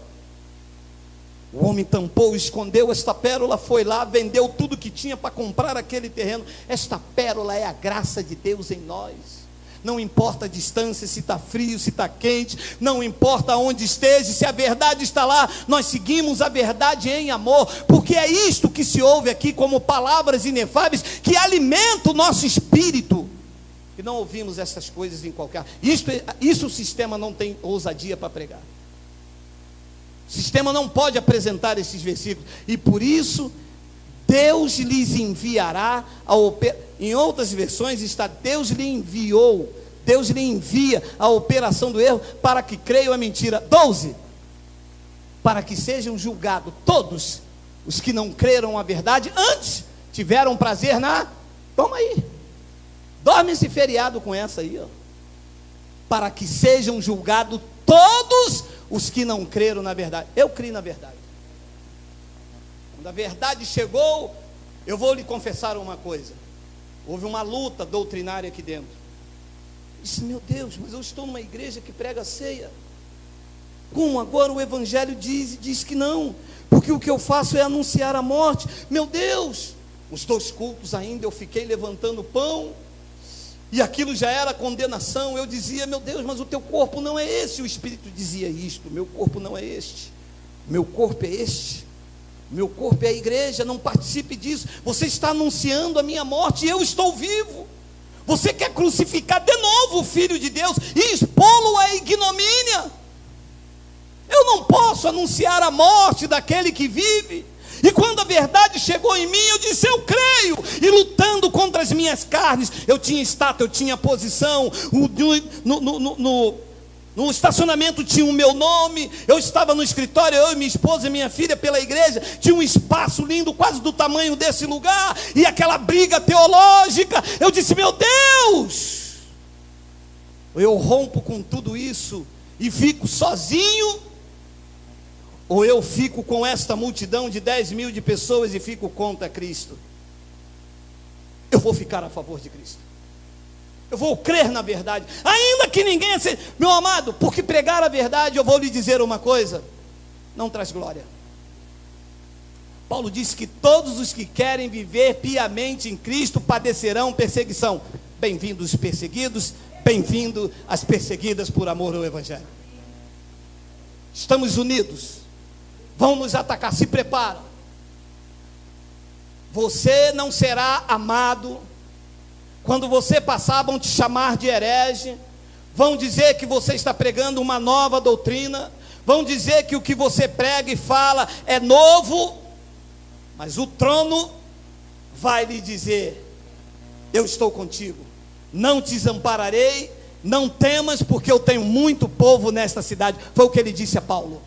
O homem tampou, escondeu esta pérola, foi lá, vendeu tudo que tinha para comprar aquele terreno. Esta pérola é a graça de Deus em nós. Não importa a distância, se está frio, se está quente, não importa onde esteja, se a verdade está lá, nós seguimos a verdade em amor, porque é isto que se ouve aqui como palavras inefáveis, que alimentam o nosso espírito. E não ouvimos essas coisas em qualquer... Isso o sistema não tem ousadia para pregar. O sistema não pode apresentar esses versículos. E por isso, Deus lhes enviará em outras versões está: Deus lhe enviou. Deus lhe envia a operação do erro, para que creiam a mentira. 12. Para que sejam julgados todos os que não creram a verdade, antes tiveram prazer na... Toma aí. Dorme esse feriado com essa aí, ó. Para que sejam julgados todos os que não creram na verdade. Eu creio na verdade. Quando a verdade chegou, eu vou lhe confessar uma coisa. Houve uma luta doutrinária aqui dentro. Eu disse, meu Deus, mas eu estou numa igreja que prega a ceia. Como agora o Evangelho diz que não, porque o que eu faço é anunciar a morte. Meu Deus, os 2 cultos ainda eu fiquei levantando pão, e aquilo já era condenação. Eu dizia, meu Deus, mas o teu corpo não é esse. O Espírito dizia isto, meu corpo não é este, meu corpo é este, meu corpo é a igreja. Não participe disso, você está anunciando a minha morte e eu estou vivo. Você quer crucificar de novo o Filho de Deus e expô-lo à ignomínia. Eu não posso anunciar a morte daquele que vive. E quando a verdade chegou em mim, eu disse, eu creio. E lutando contra as minhas carnes, eu tinha status, eu tinha posição, no estacionamento tinha o meu nome, eu estava no escritório, eu e minha esposa e minha filha pela igreja, tinha um espaço lindo, quase do tamanho desse lugar, e aquela briga teológica. Eu disse, meu Deus, eu rompo com tudo isso e fico sozinho, ou eu fico com esta multidão de 10 mil de pessoas e fico contra Cristo? Eu vou ficar a favor de Cristo. Eu vou crer na verdade, ainda que ninguém aceite. Meu amado, porque pregar a verdade, eu vou lhe dizer uma coisa, não traz glória. Paulo disse que todos os que querem viver piamente em Cristo padecerão perseguição. Bem-vindos os perseguidos, bem-vindo as perseguidas por amor ao Evangelho. Estamos unidos, vão nos atacar, se prepara. Você não será amado. Quando você passar, vão te chamar de herege, vão dizer que você está pregando uma nova doutrina, vão dizer que o que você prega e fala é novo, mas o trono vai lhe dizer, eu estou contigo, não te desampararei, não temas, porque eu tenho muito povo nesta cidade. Foi o que ele disse a Paulo.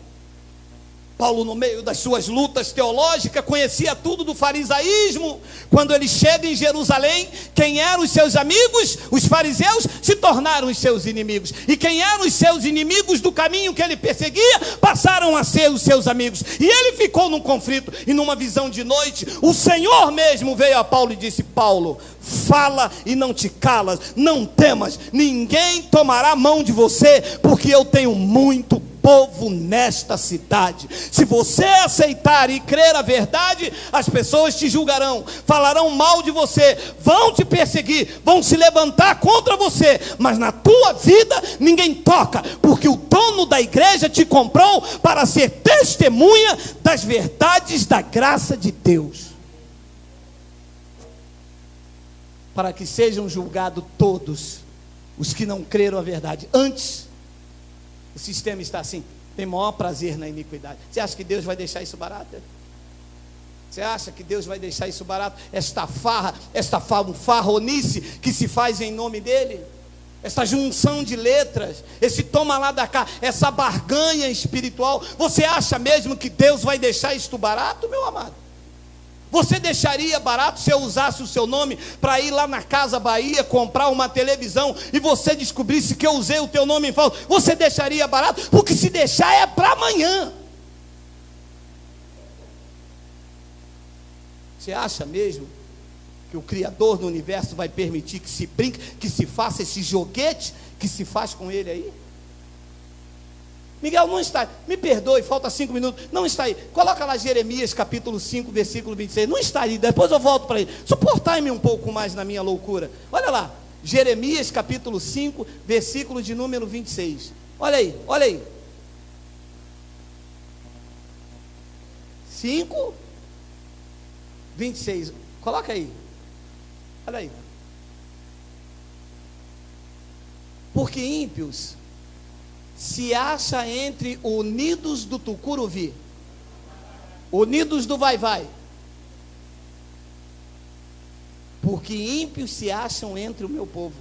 Paulo, no meio das suas lutas teológicas, conhecia tudo do farisaísmo. Quando ele chega em Jerusalém, quem eram os seus amigos? Os fariseus se tornaram os seus inimigos. E quem eram os seus inimigos do caminho que ele perseguia, passaram a ser os seus amigos. E ele ficou num conflito. E numa visão de noite, o Senhor mesmo veio a Paulo e disse, Paulo, fala e não te calas, não temas, ninguém tomará mão de você, porque eu tenho muito povo nesta cidade. Se você aceitar e crer a verdade, as pessoas te julgarão, falarão mal de você, vão te perseguir, vão se levantar contra você, mas na tua vida ninguém toca, porque o dono da igreja te comprou para ser testemunha das verdades da graça de Deus, para que sejam julgados todos os que não creram a verdade. Antes, o sistema está assim, tem maior prazer na iniquidade. Você acha que Deus vai deixar isso barato? Você acha que Deus vai deixar isso barato? Esta farronice que se faz em nome dele, essa junção de letras, esse toma lá da cá, essa barganha espiritual. Você acha mesmo que Deus vai deixar isto barato, meu amado? Você deixaria barato se eu usasse o seu nome para ir lá na Casa Bahia comprar uma televisão e você descobrisse que eu usei o teu nome em falso? Você deixaria barato? Porque se deixar é para amanhã. Você acha mesmo que o Criador do universo vai permitir que se brinque, que se faça esse joguete que se faz com ele aí? Miguel, não está aí. Me perdoe, falta 5 minutos. Não está aí. Coloca lá Jeremias capítulo 5, versículo 26. Não está aí, depois eu volto para ele. Suportai-me um pouco mais na minha loucura. Olha lá, Jeremias capítulo 5, versículo de número 26. Olha aí, olha aí. 5, 26. Coloca aí. Olha aí. Porque ímpios se acha entre unidos do Tucuruvi, unidos do vai-vai, porque ímpios se acham entre o meu povo,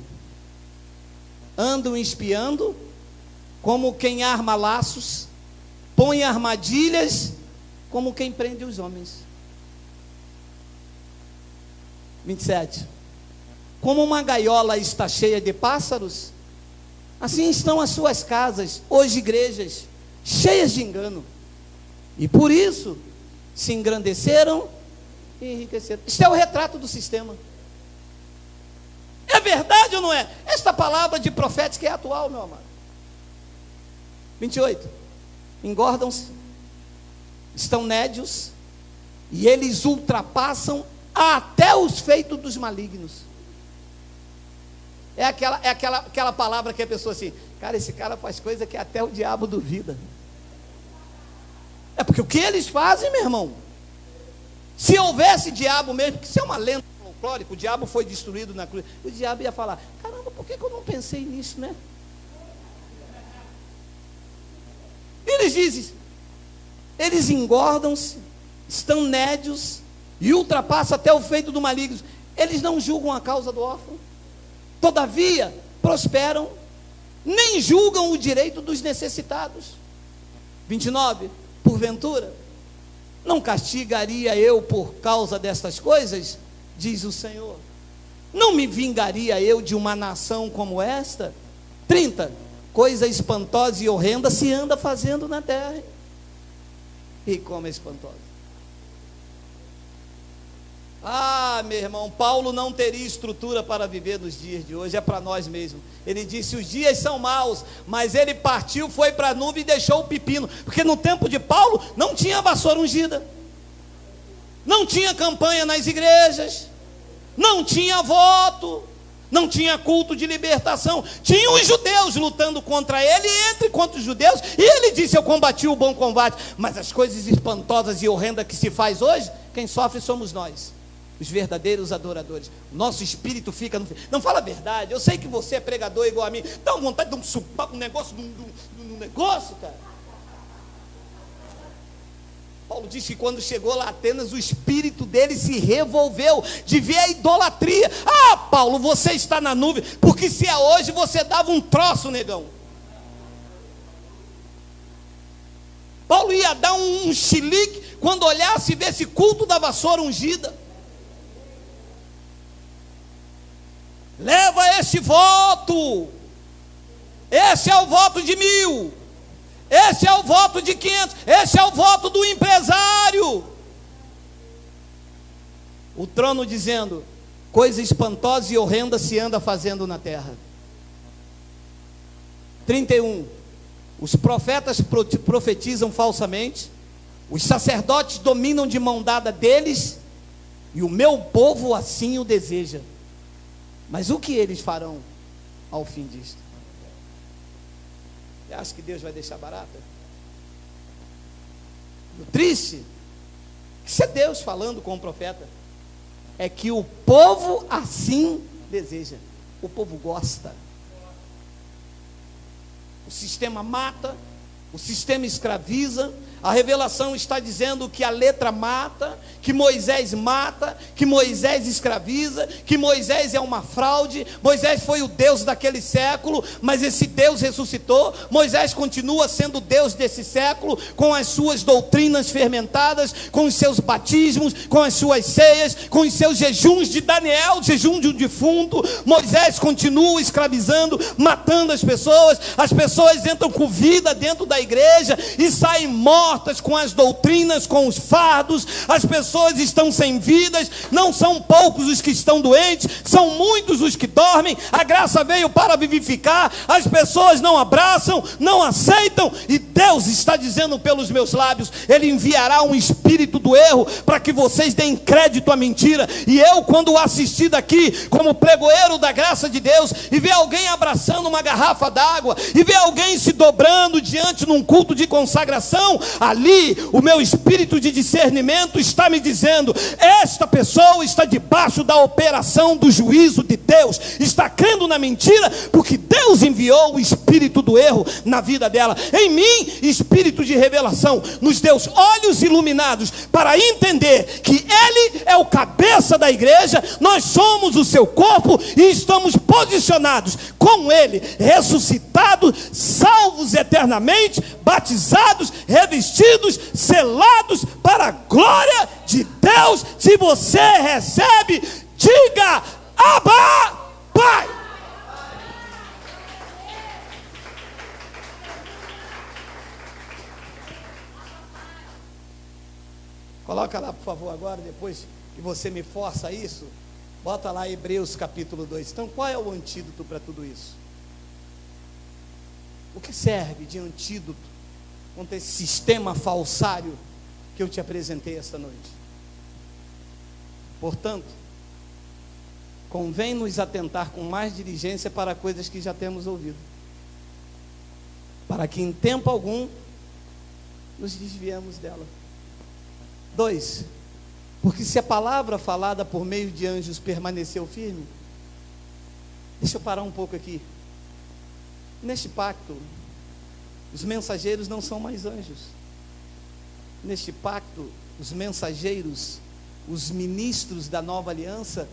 andam espiando, como quem arma laços, põe armadilhas, como quem prende os homens. 27. Como uma gaiola está cheia de pássaros, assim estão as suas casas, hoje igrejas, cheias de engano. E por isso, se engrandeceram e enriqueceram. Isto é o retrato do sistema. É verdade ou não é? Esta palavra de profética é atual, meu amado. 28. Engordam-se, estão nédios, e eles ultrapassam até os feitos dos malignos. É aquela palavra que a pessoa assim, cara, esse cara faz coisa que até o diabo duvida. É porque o que eles fazem, meu irmão, se houvesse diabo mesmo, porque isso é uma lenda folclórica, o diabo foi destruído na cruz, o diabo ia falar, caramba, por que eu não pensei nisso, né? Eles dizem, eles engordam-se, estão nédios, e ultrapassam até o feito do maligno. Eles não julgam a causa do órfão, todavia prosperam, nem julgam o direito dos necessitados. 29. Porventura, não castigaria eu por causa destas coisas? Diz o Senhor. Não me vingaria eu de uma nação como esta? 30. Coisa espantosa e horrenda se anda fazendo na terra. E como é espantosa. Ah, meu irmão, Paulo não teria estrutura para viver nos dias de hoje, é para nós mesmos. Ele disse, os dias são maus, mas ele partiu, foi para a nuvem e deixou o pepino, porque no tempo de Paulo não tinha vassoura ungida, não tinha campanha nas igrejas, não tinha voto, não tinha culto de libertação, tinha os judeus lutando contra ele, e entre contra os judeus, e ele disse, eu combati o bom combate, mas as coisas espantosas e horrendas que se faz hoje, quem sofre somos nós, os verdadeiros adoradores. O nosso espírito fica no... Não fala a verdade, eu sei que você é pregador igual a mim, dá uma vontade de um supapo, um negócio, um negócio, cara. Paulo diz que quando chegou lá a Atenas, o espírito dele se revolveu de ver a idolatria. Ah, Paulo, você está na nuvem, porque se é hoje, você dava um troço, negão. Paulo ia dar um chilique quando olhasse e vesse culto da vassoura ungida. Leva este voto, esse é o voto de 1000, esse é o voto de 500, esse é o voto do empresário. O trono dizendo, coisa espantosa e horrenda se anda fazendo na terra. 31. Os profetas profetizam falsamente, os sacerdotes dominam de mão dada deles, e o meu povo assim o deseja. Mas o que eles farão ao fim disto? Você acha que Deus vai deixar barata? O triste, isso é Deus falando com o profeta, é que o povo assim deseja. O povo gosta. O sistema mata, o sistema escraviza. A revelação está dizendo que a letra mata, que Moisés mata, que Moisés escraviza, que Moisés é uma fraude. Moisés foi o Deus daquele século, mas esse Deus ressuscitou. Moisés continua sendo o Deus desse século, com as suas doutrinas fermentadas, com os seus batismos, com as suas ceias, com os seus jejuns de Daniel, jejum de um defunto. Moisés continua escravizando, matando as pessoas entram com vida dentro da igreja e saem mortas com as doutrinas, com os fardos. As pessoas estão sem vidas, não são poucos os que estão doentes, são muitos os que dormem. A graça veio para vivificar, as pessoas não abraçam, não aceitam, e Deus está dizendo pelos meus lábios, Ele enviará um espírito do erro, para que vocês deem crédito à mentira. E eu, quando assisti daqui, como pregoeiro da graça de Deus, e ver alguém abraçando uma garrafa d'água, e ver alguém se dobrando diante de um culto de consagração, ali o meu espírito de discernimento está me dizendo, esta pessoa está debaixo da operação do juízo de Deus, está crendo na mentira, porque Deus enviou o espírito do erro na vida dela. Em mim, espírito de revelação, nos deu olhos iluminados, para entender que Ele é o cabeça da igreja, nós somos o seu corpo, e estamos posicionados com Ele, ressuscitados, salvos eternamente, batizados, revestidos, selados para a glória de Deus. Se você recebe, diga Abba, Pai. Coloca lá, por favor, agora, depois que você me força isso. Bota lá Hebreus capítulo 2. Então, qual é o antídoto para tudo isso? O que serve de antídoto contra esse sistema falsário que eu te apresentei esta noite? Portanto, convém nos atentar com mais diligência para coisas que já temos ouvido, para que em tempo algum nos desviemos dela. 2, porque se a palavra falada por meio de anjos permaneceu firme, deixa eu parar um pouco aqui. Neste pacto, os mensageiros não são mais anjos. Neste pacto, os mensageiros, os ministros da nova aliança,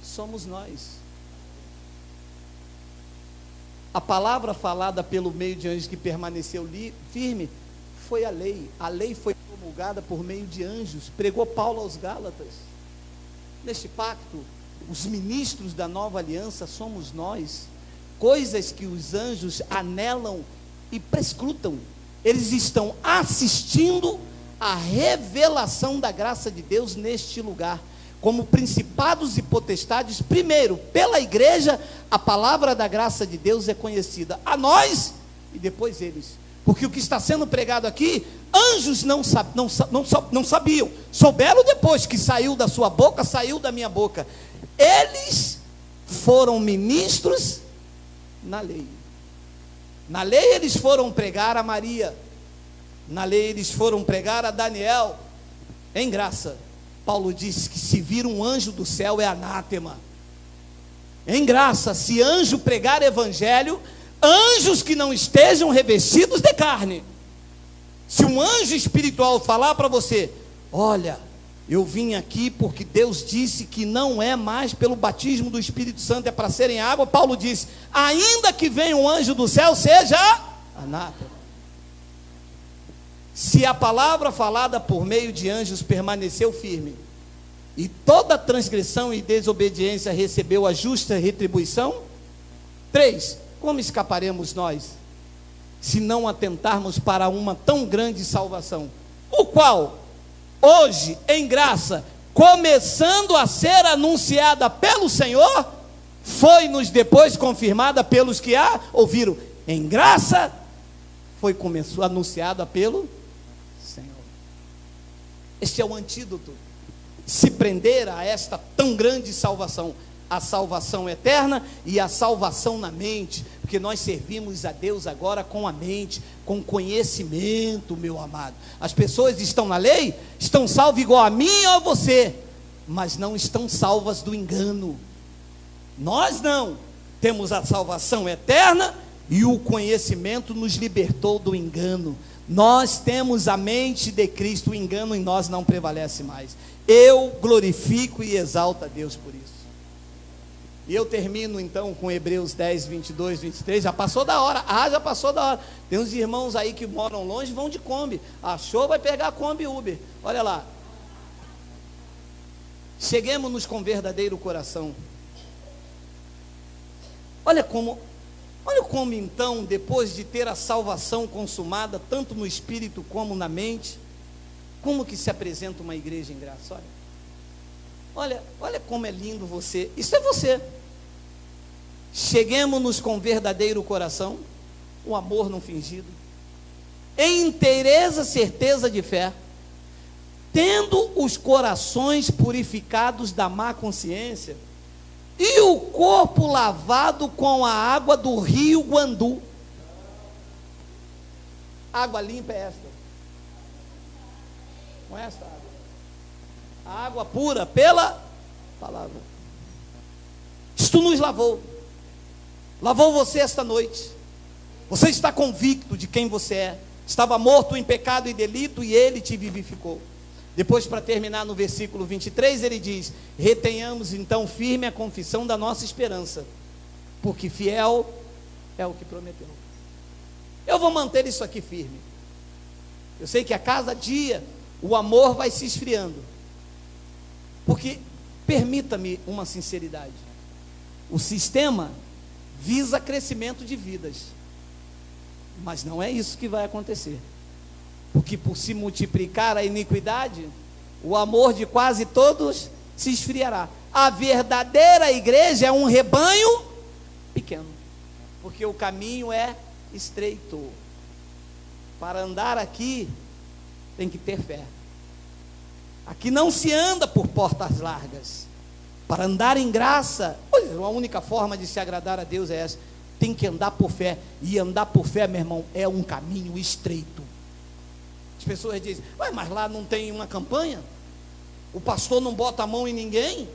somos nós. A palavra falada pelo meio de anjos que permaneceu firme foi a lei. A lei foi promulgada por meio de anjos. Pregou Paulo aos Gálatas. Neste pacto, os ministros da nova aliança somos nós. Coisas que os anjos anelam e prescrutam. Eles estão assistindo a revelação da graça de Deus neste lugar. Como principados e potestades, primeiro, pela igreja, a palavra da graça de Deus é conhecida a nós e depois eles. Porque o que está sendo pregado aqui, anjos não sabiam, souberam depois que saiu da sua boca, saiu da minha boca. Eles foram ministros na lei. Na lei eles foram pregar a Maria, na lei eles foram pregar a Daniel. Em graça, Paulo disse que se vir um anjo do céu é anátema. Em graça, se anjo pregar evangelho, anjos que não estejam revestidos de carne. Se um anjo espiritual falar para você: olha, eu vim aqui porque Deus disse que não é mais pelo batismo do Espírito Santo, é para ser em água. Paulo disse: ainda que venha um anjo do céu, seja anátema. Se a palavra falada por meio de anjos permaneceu firme, e toda transgressão e desobediência recebeu a justa retribuição, 3, como escaparemos nós, se não atentarmos para uma tão grande salvação, o qual, hoje, em graça, começando a ser anunciada pelo Senhor, foi-nos depois confirmada pelos que a ouviram. Em graça, começou anunciada pelo Senhor. Este é o antídoto. Se prender a esta tão grande salvação, a salvação eterna e a salvação na mente, porque nós servimos a Deus agora com a mente, com conhecimento, meu amado. As pessoas estão na lei, estão salvas igual a mim ou a você, mas não estão salvas do engano. Nós não, temos a salvação eterna e o conhecimento nos libertou do engano. Nós temos a mente de Cristo, o engano em nós não prevalece mais. Eu glorifico e exalto a Deus por isso. E eu termino então com Hebreus 10, 22, 23, já passou da hora, já passou da hora. Tem uns irmãos aí que moram longe, vão de Kombi, achou, vai pegar a Kombi Uber, olha lá. Cheguemos-nos com verdadeiro coração. Olha como então, depois de ter a salvação consumada, tanto no espírito como na mente, como que se apresenta uma igreja em graça? Olha como é lindo você, isso é você. Cheguemos-nos com verdadeiro coração, o amor não fingido, em inteireza, certeza de fé, tendo os corações purificados da má consciência, e o corpo lavado com a água do rio Guandu. Água limpa é esta. Com esta água. A água pura pela palavra. Isto nos lavou. Lavou você esta noite. Você está convicto de quem você é. Estava morto em pecado e delito e ele te vivificou. Depois, para terminar no versículo 23, ele diz: retenhamos então firme a confissão da nossa esperança, porque fiel é o que prometeu. Eu vou manter isso aqui firme. Eu sei que a cada dia o amor vai se esfriando, porque, permita-me uma sinceridade, o sistema visa crescimento de vidas, mas não é isso que vai acontecer. Porque por se multiplicar a iniquidade, o amor de quase todos se esfriará. A verdadeira igreja é um rebanho pequeno, porque o caminho é estreito. Para andar aqui, tem que ter fé. Aqui não se anda por portas largas. Para andar em graça, a única forma de se agradar a Deus é essa. Tem que andar por fé. E andar por fé, meu irmão, é um caminho estreito. As pessoas dizem, ué, mas lá não tem uma campanha? O pastor não bota a mão em ninguém?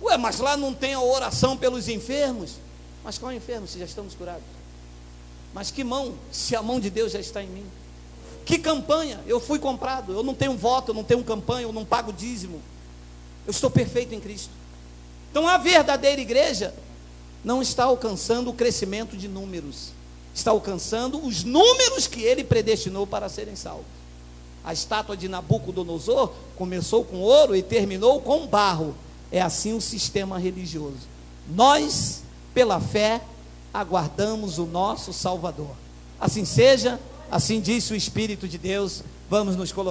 Ué, mas lá não tem a oração pelos enfermos? Mas qual enfermo, se já estamos curados? Mas que mão, se a mão de Deus já está em mim? Que campanha? Eu fui comprado, eu não tenho voto, eu não tenho campanha, eu não pago dízimo. Eu estou perfeito em Cristo. Então a verdadeira igreja não está alcançando o crescimento de números, está alcançando os números que ele predestinou para serem salvos. A estátua de Nabucodonosor começou com ouro e terminou com barro. É assim o sistema religioso. Nós, pela fé, aguardamos o nosso Salvador. Assim seja, assim disse o Espírito de Deus. Vamos nos colocar.